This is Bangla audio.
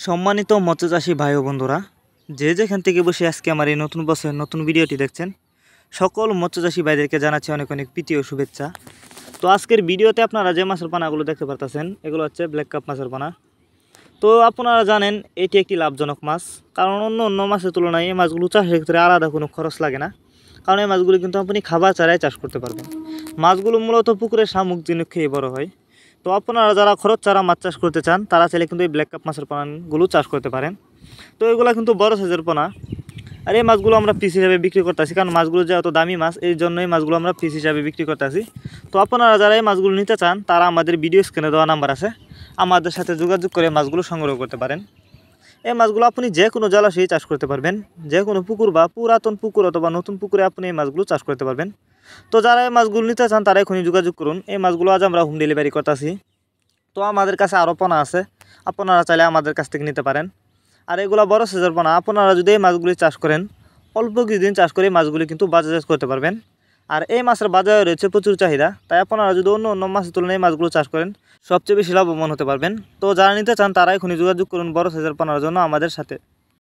সম্মানিত মৎস্যচাষী ভাই ও বন্ধুরা, যে যেখান থেকে বসে আজকে আমার এই নতুন বছরের নতুন ভিডিওটি দেখছেন, সকল মৎস্যচাষী ভাইদেরকে জানাচ্ছি অনেক অনেক প্রীতি ও শুভেচ্ছা। তো আজকের ভিডিওতে আপনারা যে মাছের পানাগুলো দেখতে পারতেছেন, এগুলো হচ্ছে ব্ল্যাক কাপ মাছের পানা। তো আপনারা জানেন এটি একটি লাভজনক মাছ, কারণ অন্য অন্য মাছের তুলনায় এই মাছগুলো চাষের ক্ষেত্রে আলাদা কোনো খরচ লাগে না। কারণ এই মাছগুলো কিন্তু আপনি খাবার ছাড়াই চাষ করতে পারবেন। মাছগুলো মূলত পুকুরে শামুক জিনিস খেয়ে বড় হয়। তো আপনারা যারা খরচ ছাড়া মাছ চাষ করতে চান, তারা চাইলে কিন্তু এই ব্ল্যাক কাপ মাছের পানাগুলো চাষ করতে পারেন। তো এগুলো কিন্তু বড় সাইজের পোনা। আর এই মাছগুলো আমরা পিস হিসাবে বিক্রি করতেছি, কারণ মাছগুলো যেহেতু দামি মাছ, এই জন্যই মাছগুলো আমরা পিস হিসাবে বিক্রি করতেছি। তো আপনারা যারা এই মাছগুলো নিতে চান, তারা আমাদের ভিডিও স্ক্রিনে দেওয়া নাম্বার আছে, আমাদের সাথে যোগাযোগ করে মাছগুলো সংগ্রহ করতে পারেন। এই মাছগুলো আপনি যে কোনো জলাশয়ে চাষ করতে পারবেন, যে কোনো পুকুর বা পুরাতন পুকুর অথবা নতুন পুকুরে আপনি এই মাছগুলো চাষ করতে পারবেন। তো যারা এই মাছগুলো নিতে চান, তারা এখনই যোগাযোগ করুন। এই মাছগুলো আজ আমরা হোম ডেলিভারি করতেছি। তো আমাদের কাছে আরও পোনা আছে, আপনারা চাইলে আমাদের কাছ থেকে নিতে পারেন। আর এগুলো বড় সাইজের পোনা। আপনারা যদি এই মাছগুলি চাষ করেন, অল্প কিছুদিন চাষ করে এই মাছগুলি কিন্তু বাজারজাত করতে পারবেন। আর এই মাছের বাজারে রয়েছে প্রচুর চাহিদা, তাই আপনারা যদি অন্য অন্য মাছের তুলনায় এই মাছগুলো চাষ করেন, সবচেয়ে বেশি লাভবান হতে পারবেন। তো যারা নিতে চান, তারা এখনই যোগাযোগ করুন বড় সাইজের পোনার জন্য আমাদের সাথে।